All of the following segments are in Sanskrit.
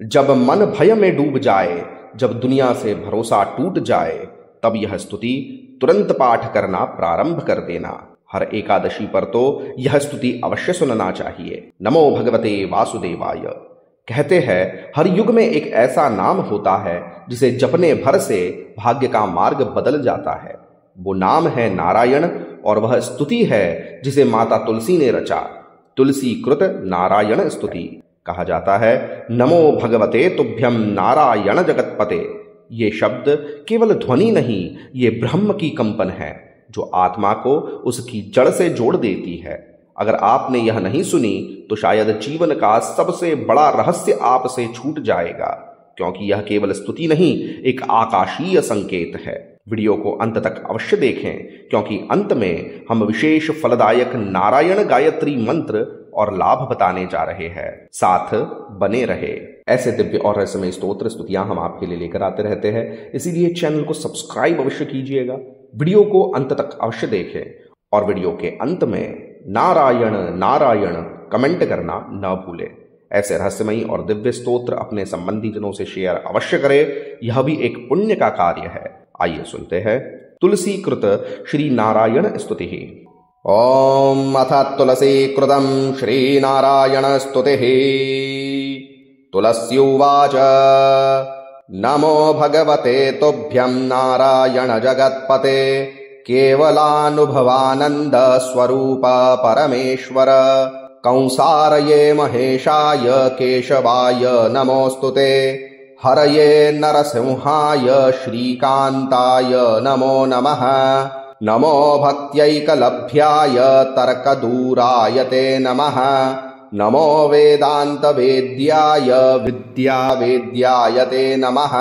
जब मन भय में डूब जाए, जब दुनिया से भरोसा टूट जाए, तब यह स्तुति तुरंत पाठ करना प्रारंभ कर देना। हर एकादशी पर तो यह स्तुति अवश्य सुनना चाहिए। नमो भगवते वासुदेवाय। कहते हैं हर युग में एक ऐसा नाम होता है जिसे जपने भर से भाग्य का मार्ग बदल जाता है। वो नाम है नारायण, और वह स्तुति है जिसे माता तुलसी ने रचा। तुलसी कृत नारायण स्तुति। कहा जाता है नमो भगवते तुभ्यम नारायण जगतपते। ये शब्द केवल ध्वनि नहीं, ये ब्रह्म की कंपन है जो आत्मा को उसकी जड़ से जोड़ देती है। अगर आपने यह नहीं सुनी तो शायद जीवन का सबसे बड़ा रहस्य आपसे छूट जाएगा, क्योंकि यह केवल स्तुति नहीं, एक आकाशीय संकेत है। वीडियो को अंत तक अवश्य देखें, क्योंकि अंत में हम विशेष फलदायक नारायण गायत्री मंत्र और लाभ बताने जा रहे हैं। साथ बने रहे। ऐसे दिव्य और रहस्यमय स्तोत्र स्तुतियां हम आपके लिए लेकर आते रहते हैं, इसीलिए चैनल को सब्सक्राइब अवश्य कीजिएगा। वीडियो को अंत तक अवश्य देखें, और वीडियो के अंत में नारायण नारायण कमेंट करना न भूलें। ऐसे रहस्यमयी और दिव्य स्तोत्र अपने संबंधी जनों से शेयर अवश्य करें, यह भी एक पुण्य का कार्य है। आइए सुनते हैं तुलसी कृत श्री नारायण स्तुति। ओम अथ तुलसी कृतं श्री नारायण स्तुति। तुलस्युवाच नमो भगवते तुभ्यं नारायण जगत्पते केवलानुभवानंद स्वरूप परमेश्वर कंसारये महेशाय केशवाय नमोस्तुते हरये नरसिंहाय श्रीकांताय नमो नमः नमो भक्त्यैकलभ्याय तर्कदूराय ते नमः नमो वेदान्तवेद्याय विद्यावेद्याय ते नमः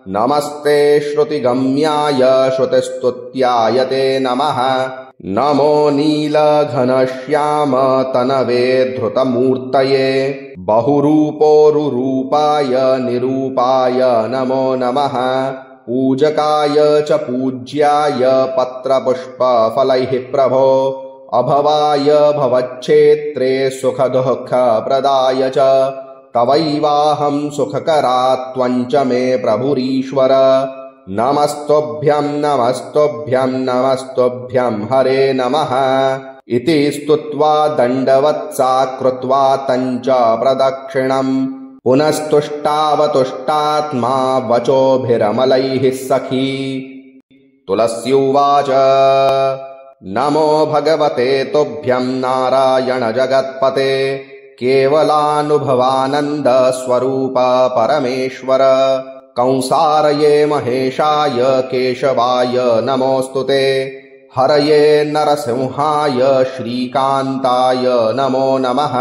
नमस्ते श्रुतिगम्याय श्रुतिस्तुत्याय ते नमः नमो नीलघनश्याम तनवे धृतमूर्तये बहुरूपोरुरूपाय निरूपाय नमो नमः पूजकाय च पूज्याय पत्रपुष्पफलैः प्रभो अभवाय भवच्छेत्रे सुखदुःखप्रदाय च तवैवाहं सुखकरात्वञ्च मे प्रभुरीश्वर नमस्तुभ्यं नमस्तुभ्यं नमस्तुभ्यं हरे नमः इति स्तुत्वा दण्डवत्सा कृत्वा तञ्च प्रदक्षिणम् पुनस्तुष्टावतुष्टात्मा वचोभिरमलैः सखी। तुलस्युवाच नमो भगवते तुभ्यं नारायण जगत्पते केवलानुभवानंद स्वरूप परमेश्वर कंसारये महेशाय केशवाय नमोस्तुते हरये नरसिंहाय श्रीकांताय नमो नमः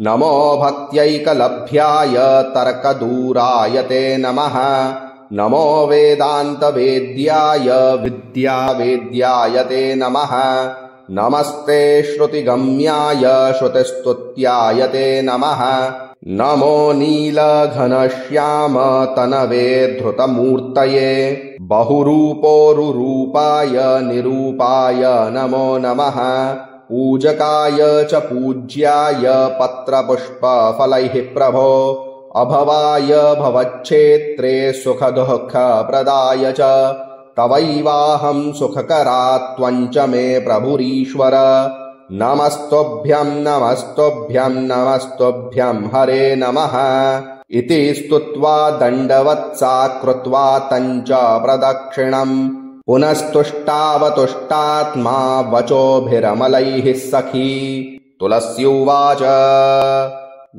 नमो भक्त्यैकलभ्याय तर्कदूराय ते नमः नमो वेदान्तवेद्याय विद्यावेद्याय ते नमः नमस्ते श्रुतिगम्याय श्रुतिस्तुत्याय ते नमः नमो नीलघनश्याम तनवे धृतमूर्तये बहुरूपोरुरूपाय निरूपाय नमो नमः पूजकाय च पूज्याय पत्रपुष्पफलैः प्रभो अभवाय भवच्छेत्रे सुखदुःखप्रदाय च तवैवाहं सुखकरात्वञ्च मे प्रभुरीश्वर नमस्तुभ्यं नमस्तुभ्यं नमस्तुभ्यं हरे नमः इति स्तुत्वा दण्डवत्सा कृत्वा तञ्च प्रदक्षिणम् पुनस्तुष्टावतुष्टात्मा वचोभिरमलैः सखी। तुलस्युवाच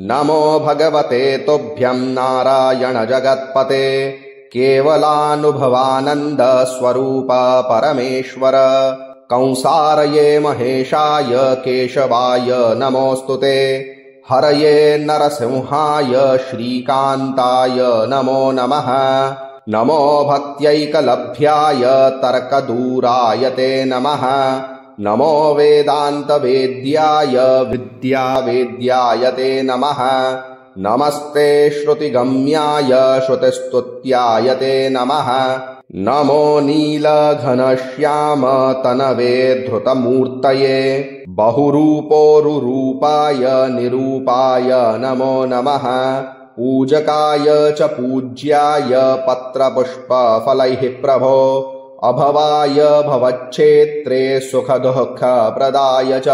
नमो भगवते तुभ्यं नारायण जगत्पते केवलानुभवानंद स्वरूप परमेश्वर कंसारये महेशाय केशवाय नमोस्तुते हरये नरसिंहाय श्रीकांताय नमो नमः नमो भक्त्यैकलभ्याय तर्कदूराय ते नमः नमो वेदान्तवेद्याय विद्यावेद्याय ते नमः नमस्ते श्रुतिगम्याय श्रुतिस्तुत्याय ते नमः नमो नीलघनश्याम तनवे धृतमूर्तये बहुरूपोरुरूपाय निरूपाय नमो नमः पूजकाय च पूज्याय पत्रपुष्पफलैः प्रभो अभवाय भवच्छेत्रे सुखदुःखप्रदाय च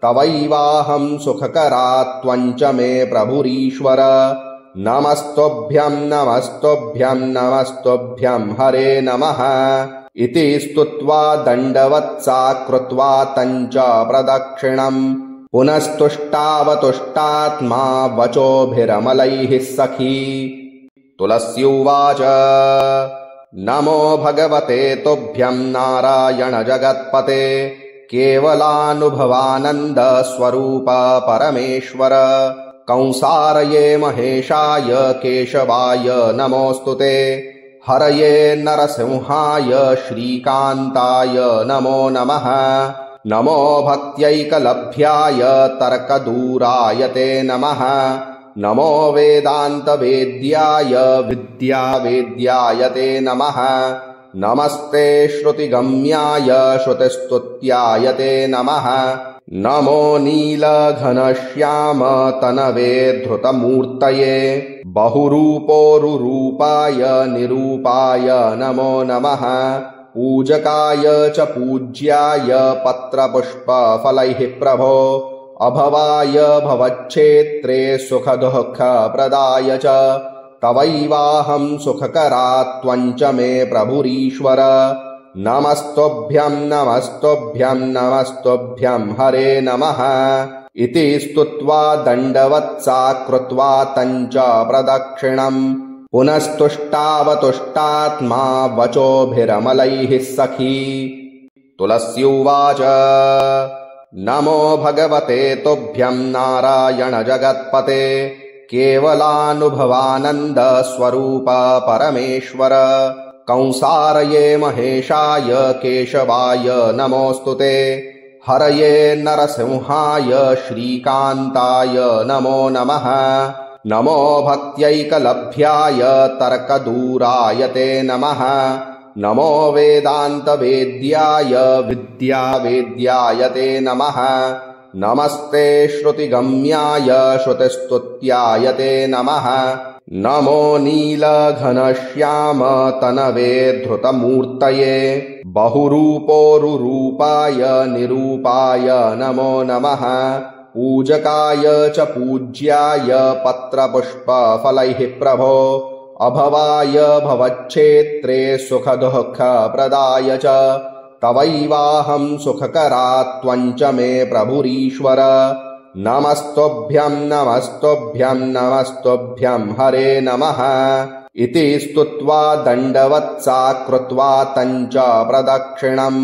तवैवाहं सुखकरा त्वञ्च मे प्रभुरीश्वर नमस्तुभ्यं नमस्तुभ्यं नमस्तुभ्यं हरे नमः इति स्तुत्वा दण्डवत्सा कृत्वा तञ्च प्रदक्षिणम् पुनस्तुष्टावतुष्टात्मा वचोभिरमलैः सखी। तुलस्युवाच नमो भगवते तुभ्यं नारायण जगत्पते केवलानुभवानन्द स्वरूप परमेश्वर कंसारये महेशाय केशवाय नमोऽस्तुते हरये नरसिंहाय श्रीकान्ताय नमो नमः नमो भक्त्यैकलभ्याय तर्कदूराय ते नमः नमो वेदान्तवेद्याय विद्यावेद्याय ते नमः नमस्ते श्रुतिगम्याय श्रुतिस्तुत्याय ते नमः नमो नीलघनश्यामतनवे धृतमूर्तये बहुरूपोरुरूपाय निरूपाय नमो नमः पूजकाय च पूज्याय पत्रपुष्पफलैः प्रभो अभवाय भवच्छेत्रे सुखदुःखप्रदाय च तवैवाहं सुखकरा त्वञ्च मे प्रभुरीश्वर नमस्तुभ्यं नमस्तुभ्यं नमस्तुभ्यं हरे नमः इति स्तुत्वा दण्डवत्सा कृत्वा तञ्च प्रदक्षिणम् पुनस्तुष्टावतुष्टात्मा वचोभिरमलैः सखी। तुलस्युवाच नमो भगवते तुभ्यं नारायण जगत्पते केवलानुभवानन्द स्वरूप परमेश्वर कंसारये महेशाय केशवाय नमोऽस्तुते हरये नरसिंहाय श्रीकान्ताय नमो नमः नमो भक्त्यैकलभ्याय तर्कदूराय ते नमः नमो वेदान्तवेद्याय विद्यावेद्याय ते नमः नमस्ते श्रुतिगम्याय श्रुतिस्तुत्याय ते नमः नमो नीलघनश्यामतनवे धृतमूर्तये बहुरूपोरुरूपाय निरूपाय नमो नमः पूजकाय च पूज्याय पत्रपुष्पफलैः प्रभो अभवाय भवच्छेत्रे सुखदुःखप्रदाय च तवैवाहं सुखकरा त्वञ्च मे प्रभुरीश्वर नमस्तुभ्यं नमस्तुभ्यं नमस्तुभ्यं हरे नमः इति स्तुत्वा दण्डवत्सा कृत्वा तञ्च प्रदक्षिणम्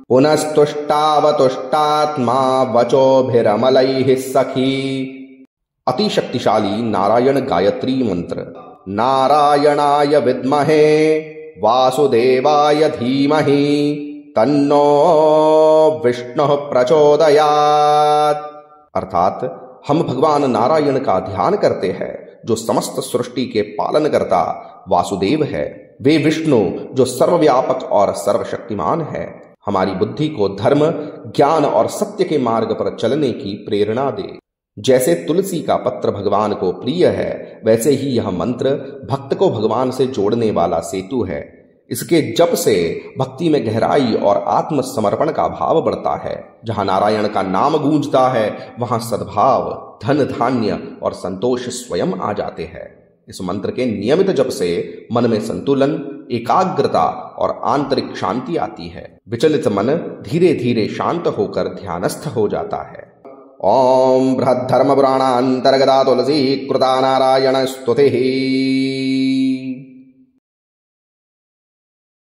पुनस्तुष्टावतुष्टात्मा वचोभिरमलैः सखी। अति शक्तिशाली नारायण गायत्री मंत्र। नारायणाय विद्महे वासुदेवाय धीमहि तन्नो विष्णुः प्रचोदयात्। अर्थात हम भगवान नारायण का ध्यान करते हैं जो समस्त सृष्टि के पालन करता वासुदेव है। वे विष्णु जो सर्वव्यापक और सर्वशक्तिमान है हमारी बुद्धि को धर्म ज्ञान और सत्य के मार्ग पर चलने की प्रेरणा दे। जैसे तुलसी का पत्र भगवान को प्रिय है वैसे ही यह मंत्र भक्त को भगवान से जोड़ने वाला सेतु है। इसके जप से भक्ति में गहराई और आत्मसमर्पण का भाव बढ़ता है। जहां नारायण का नाम गूंजता है वहां सद्भाव धन धान्य और संतोष स्वयं आ जाते हैं। इस मंत्र के नियमित जप से मन में संतुलन एकाग्रता और आंतरिक शांति आती है। विचलित मन धीरे धीरे शांत होकर ध्यानस्थ हो जाता है। ओम बृहद्धर्म पुराणांतर्गता तुलसी कृता नारायण स्तुतिः।